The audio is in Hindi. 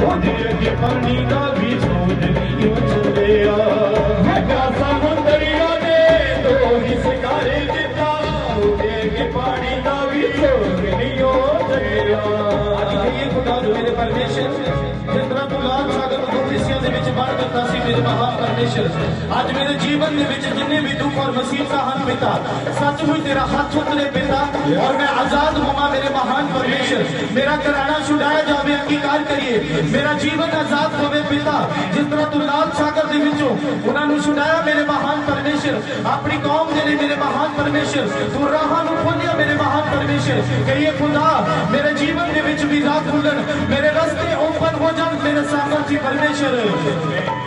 के पानी का भी छोड़ दियो चलिया समुद्रिया ने तो हिसकारे दिता के पानी का भी छोड़ दियो चलिया खुदा मेरे परमेश्वर जितना तू लाल सागर को हिस्सियों के विच बांट दिता सी मेरे महान परमेश्वर आज मेरे जीवन के विच जिन्ने भी दुख और मुसीबत हन पिता सचमुच तेरा हाथ उतरे पिता और मैं आजाद होवा मेरे महान परमेश्वर मेरा घराना छुड़ाया जावे अंगीकार करिए मेरा जीवन आजाद होवे पिता जिस तरह तू लाल सागर दे विचों उन्हां नूं छुड़ाया मेरे महान परमेश्वर अपनी कौम दे लिए मेरे महान परमेश्वर तू राहां नूं खोलिया मेरे महान परमेश्वर कहिए खुदा मेरे जीवन के विच भी राह खुलन मेरे रास्ते ओपन हो जान मेरे सामर्थी परमेश्वर